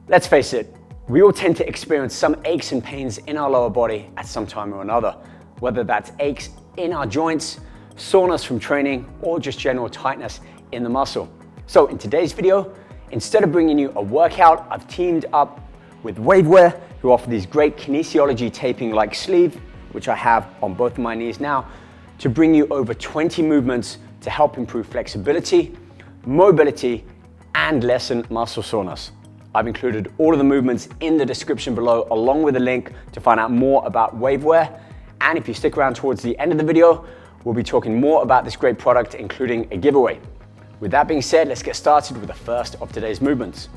Let's face it, we all tend to experience some aches and pains in our lower body at some time or another, whether that's aches in our joints, soreness from training, or just general tightness in the muscle. So in today's video, instead of bringing you a workout, I've teamed up with Wavewear, who offer these great kinesiology taping like sleeve, which I have on both of my knees now, to bring you over 20 movements to help improve flexibility, mobility, and lessen muscle soreness. I've included all of the movements in the description below, along with a link to find out more about Wavewear. And if you stick around towards the end of the video, we'll be talking more about this great product, including a giveaway. With that being said, let's get started with the first of today's movements.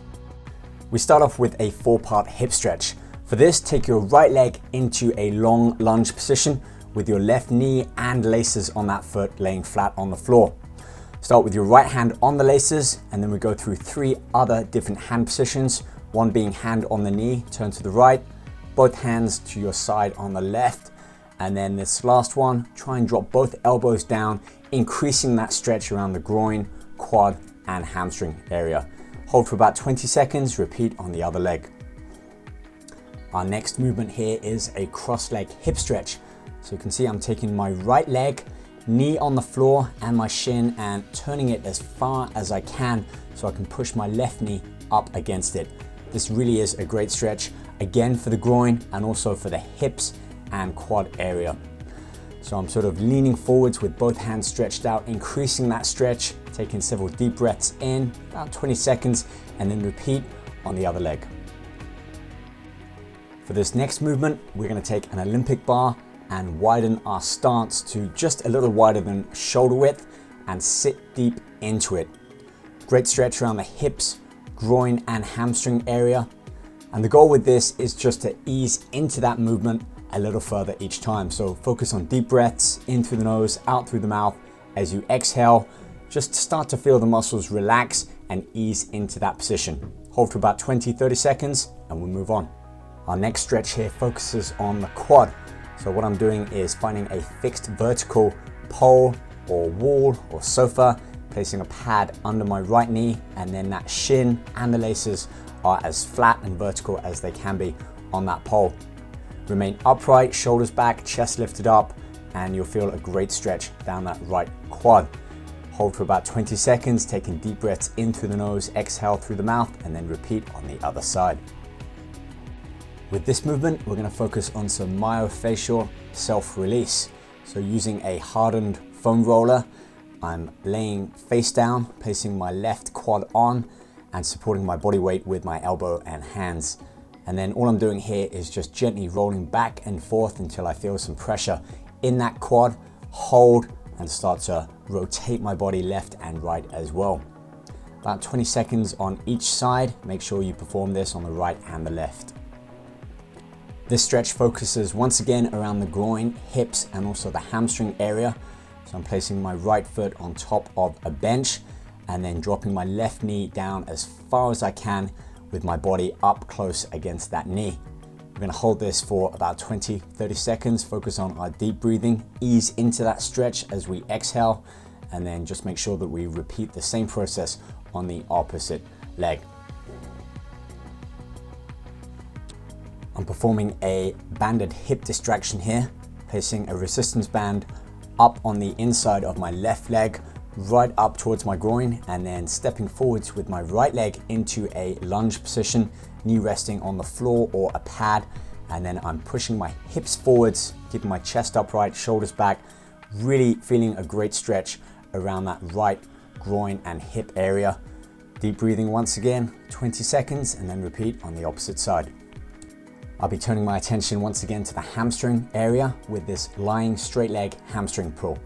We start off with a 4-part hip stretch. For this, take your right leg into a long lunge position with your left knee and laces on that foot laying flat on the floor. Start with your right hand on the laces, and then we go through 3 other different hand positions, one being hand on the knee, turn to the right, both hands to your side on the left, and then this last one, try and drop both elbows down, increasing that stretch around the groin, quad, and hamstring area. Hold for about 20 seconds, repeat on the other leg. Our next movement here is a cross-leg hip stretch. So you can see I'm taking my right leg, knee on the floor and my shin, and turning it as far as I can so I can push my left knee up against it. This really is a great stretch, again for the groin and also for the hips and quad area. So I'm sort of leaning forwards with both hands stretched out, increasing that stretch, taking several deep breaths in, about 20 seconds, and then repeat on the other leg. For this next movement, we're going to take an Olympic bar and widen our stance to just a little wider than shoulder width and sit deep into it. Great stretch around the hips, groin, and hamstring area. And the goal with this is just to ease into that movement a little further each time. So focus on deep breaths in through the nose, out through the mouth as you exhale. Just start to feel the muscles relax and ease into that position. Hold for about 20-30 seconds and we'll move on. Our next stretch here focuses on the quad. So what I'm doing is finding a fixed vertical pole or wall or sofa, placing a pad under my right knee, and then that shin and the laces are as flat and vertical as they can be on that pole. Remain upright, shoulders back, chest lifted up, and you'll feel a great stretch down that right quad. Hold for about 20 seconds, taking deep breaths in through the nose, exhale through the mouth, and then repeat on the other side. With this movement, we're going to focus on some myofascial self-release. So using a hardened foam roller, I'm laying face down, placing my left quad on and supporting my body weight with my elbow and hands. And then all I'm doing here is just gently rolling back and forth until I feel some pressure in that quad, hold, and start to rotate my body left and right as well. About 20 seconds on each side. Make sure you perform this on the right and the left. This stretch focuses once again around the groin, hips, and also the hamstring area. So I'm placing my right foot on top of a bench and then dropping my left knee down as far as I can with my body up close against that knee. We're going to hold this for about 20-30 seconds, focus on our deep breathing, ease into that stretch as we exhale, and then just make sure that we repeat the same process on the opposite leg. I'm performing a banded hip distraction here, placing a resistance band up on the inside of my left leg, right up towards my groin, and then stepping forwards with my right leg into a lunge position, knee resting on the floor or a pad, and then I'm pushing my hips forwards, keeping my chest upright, shoulders back, really feeling a great stretch around that right groin and hip area. Deep breathing once again, 20 seconds, and then repeat on the opposite side. I'll be turning my attention once again to the hamstring area with this lying straight leg hamstring pull.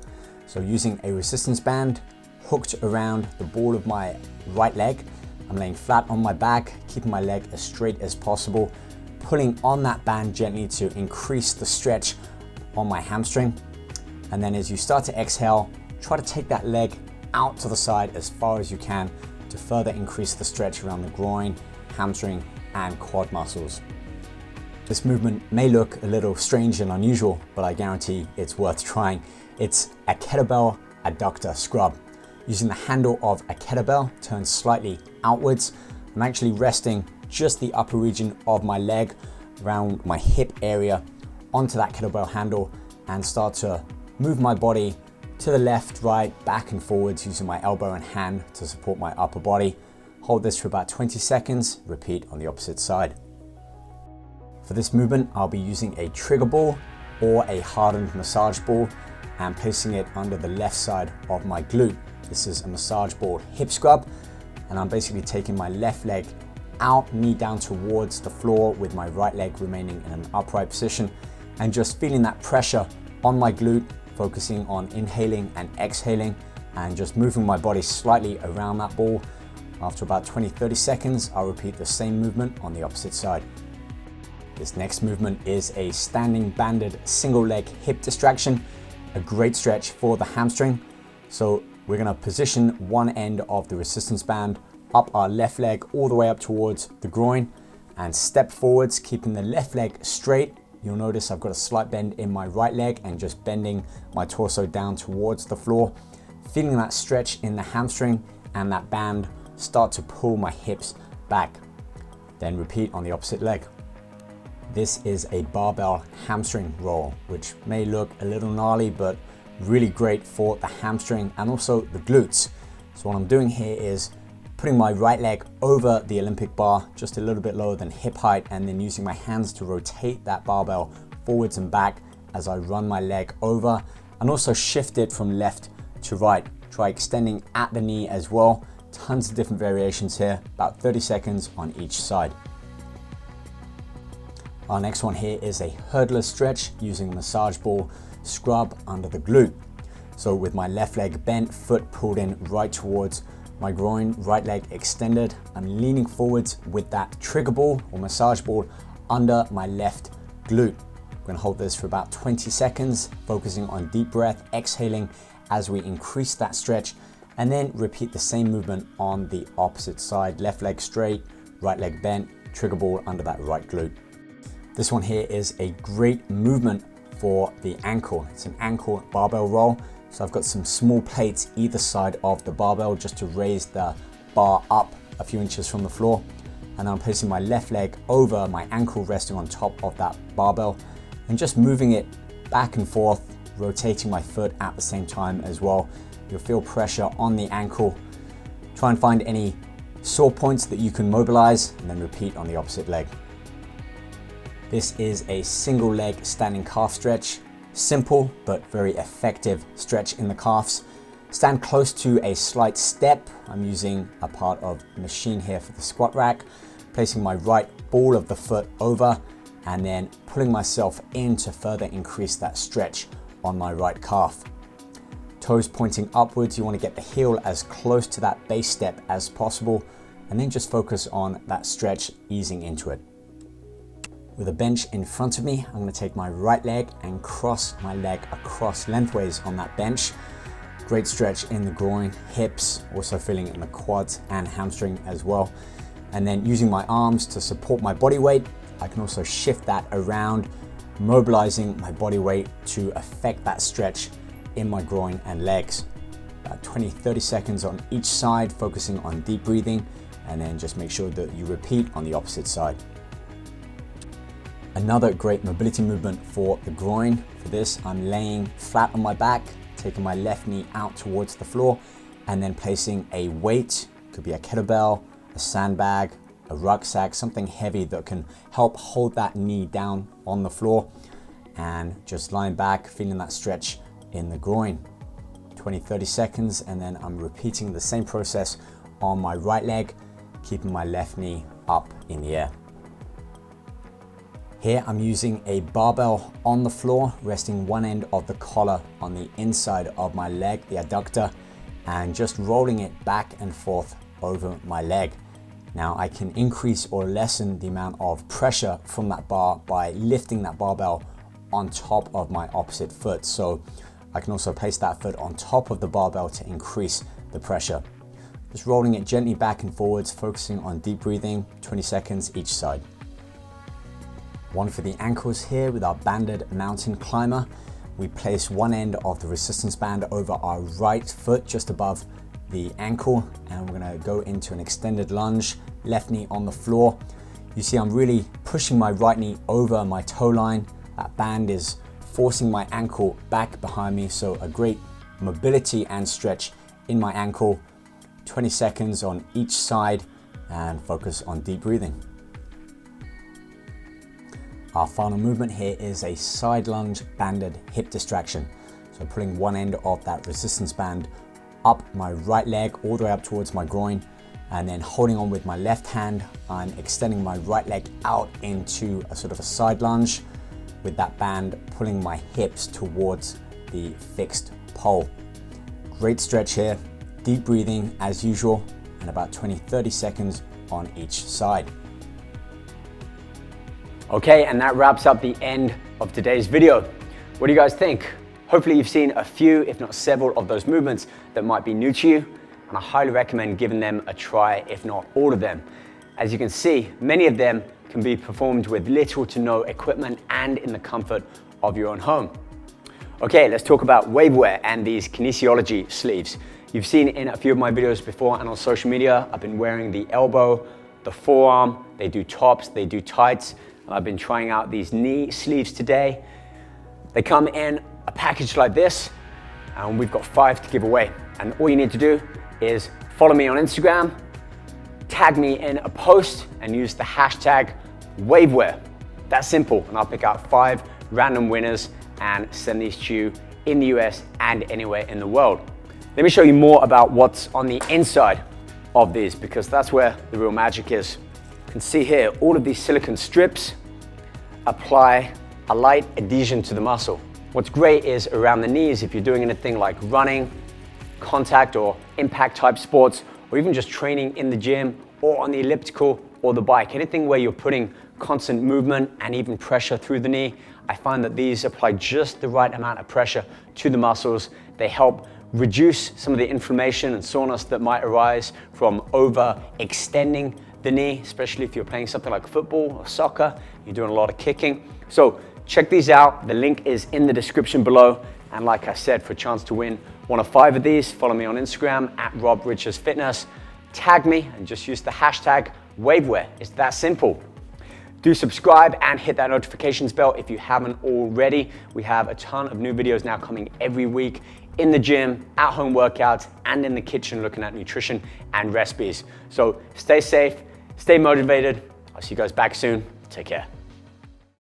So using a resistance band hooked around the ball of my right leg, I'm laying flat on my back, keeping my leg as straight as possible, pulling on that band gently to increase the stretch on my hamstring. And then as you start to exhale, try to take that leg out to the side as far as you can to further increase the stretch around the groin, hamstring, and quad muscles. This movement may look a little strange and unusual, but I guarantee it's worth trying. It's a kettlebell adductor scrub. Using the handle of a kettlebell turned slightly outwards, I'm actually resting just the upper region of my leg, around my hip area, onto that kettlebell handle, and start to move my body to the left, right, back and forwards using my elbow and hand to support my upper body. Hold this for about 20 seconds, repeat on the opposite side. For this movement, I'll be using a trigger ball or a hardened massage ball and placing it under the left side of my glute. This is a massage ball hip scrub, and I'm basically taking my left leg out, knee down towards the floor with my right leg remaining in an upright position, and just feeling that pressure on my glute, focusing on inhaling and exhaling and just moving my body slightly around that ball. After about 20-30 seconds, I'll repeat the same movement on the opposite side. This next movement is a standing banded single leg hip distraction, a great stretch for the hamstring. So we're gonna position one end of the resistance band up our left leg all the way up towards the groin and step forwards, keeping the left leg straight. You'll notice I've got a slight bend in my right leg and just bending my torso down towards the floor, feeling that stretch in the hamstring and that band start to pull my hips back. Then repeat on the opposite leg. This is a barbell hamstring roll, which may look a little gnarly, but really great for the hamstring and also the glutes. So what I'm doing here is putting my right leg over the Olympic bar, just a little bit lower than hip height, and then using my hands to rotate that barbell forwards and back as I run my leg over, and also shift it from left to right. Try extending at the knee as well. Tons of different variations here, about 30 seconds on each side. Our next one here is a hurdler stretch using massage ball scrub under the glute. So with my left leg bent, foot pulled in right towards my groin, right leg extended, I'm leaning forwards with that trigger ball or massage ball under my left glute. I'm gonna hold this for about 20 seconds, focusing on deep breath, exhaling as we increase that stretch, and then repeat the same movement on the opposite side. Left leg straight, right leg bent, trigger ball under that right glute. This one here is a great movement for the ankle. It's an ankle barbell roll. So I've got some small plates either side of the barbell just to raise the bar up a few inches from the floor. And I'm placing my left leg over my ankle, resting on top of that barbell and just moving it back and forth, rotating my foot at the same time as well. You'll feel pressure on the ankle. Try and find any sore points that you can mobilize and then repeat on the opposite leg. This is a single leg standing calf stretch. Simple but very effective stretch in the calves. Stand close to a slight step. I'm using a part of the machine here for the squat rack, placing my right ball of the foot over and then pulling myself in to further increase that stretch on my right calf. Toes pointing upwards, you want to get the heel as close to that base step as possible and then just focus on that stretch, easing into it. With a bench in front of me, I'm going to take my right leg and cross my leg across lengthways on that bench. Great stretch in the groin, hips, also feeling it in the quads and hamstring as well. And then using my arms to support my body weight, I can also shift that around, mobilizing my body weight to affect that stretch in my groin and legs. About 20-30 seconds on each side, focusing on deep breathing, and then just make sure that you repeat on the opposite side. Another great mobility movement for the groin. For this, I'm laying flat on my back, taking my left knee out towards the floor, and then placing a weight, could be a kettlebell, a sandbag, a rucksack, something heavy that can help hold that knee down on the floor, and just lying back, feeling that stretch in the groin. 20-30 seconds, and then I'm repeating the same process on my right leg, keeping my left knee up in the air. Here I'm using a barbell on the floor, resting one end of the collar on the inside of my leg, the adductor, and just rolling it back and forth over my leg. Now I can increase or lessen the amount of pressure from that bar by lifting that barbell on top of my opposite foot. So I can also place that foot on top of the barbell to increase the pressure. Just rolling it gently back and forwards, focusing on deep breathing, 20 seconds each side. One for the ankles here with our banded mountain climber. We place one end of the resistance band over our right foot just above the ankle, and we're gonna go into an extended lunge, left knee on the floor. You see I'm really pushing my right knee over my toe line. That band is forcing my ankle back behind me, so a great mobility and stretch in my ankle. 20 seconds on each side, and focus on deep breathing. Our final movement here is a side lunge banded hip distraction. So pulling one end of that resistance band up my right leg all the way up towards my groin, and then holding on with my left hand, I'm extending my right leg out into a sort of a side lunge with that band pulling my hips towards the fixed pole. Great stretch here, deep breathing as usual, and about 20-30 seconds on each side. Okay, and that wraps up the end of today's video. What do you guys think? Hopefully you've seen a few, if not several, of those movements that might be new to you, and I highly recommend giving them a try, if not all of them. As you can see, many of them can be performed with little to no equipment and in the comfort of your own home. Okay, let's talk about wave wear and these kinesiology sleeves. You've seen in a few of my videos before and on social media, I've been wearing the elbow, the forearm, they do tops, they do tights. I've been trying out these knee sleeves today. They come in a package like this, and we've got 5 to give away. And all you need to do is follow me on Instagram, tag me in a post, and use the hashtag WaveWear. That's simple, and I'll pick out 5 random winners and send these to you in the US and anywhere in the world. Let me show you more about what's on the inside of these, because that's where the real magic is. You can see here, all of these silicone strips apply a light adhesion to the muscle. What's great is around the knees, if you're doing anything like running, contact or impact type sports, or even just training in the gym or on the elliptical or the bike, anything where you're putting constant movement and even pressure through the knee, I find that these apply just the right amount of pressure to the muscles. They help reduce some of the inflammation and soreness that might arise from overextending the knee, especially if you're playing something like football or soccer, you're doing a lot of kicking. So check these out. The link is in the description below. And like I said, for a chance to win one of 5 of these, follow me on Instagram @RobRichardsFitness, tag me and just use the hashtag WaveWear. It's that simple. Do subscribe and hit that notifications bell if you haven't already. We have a ton of new videos now coming every week in the gym, at home workouts, and in the kitchen looking at nutrition and recipes. So stay safe, stay motivated. I'll see you guys back soon. Take care.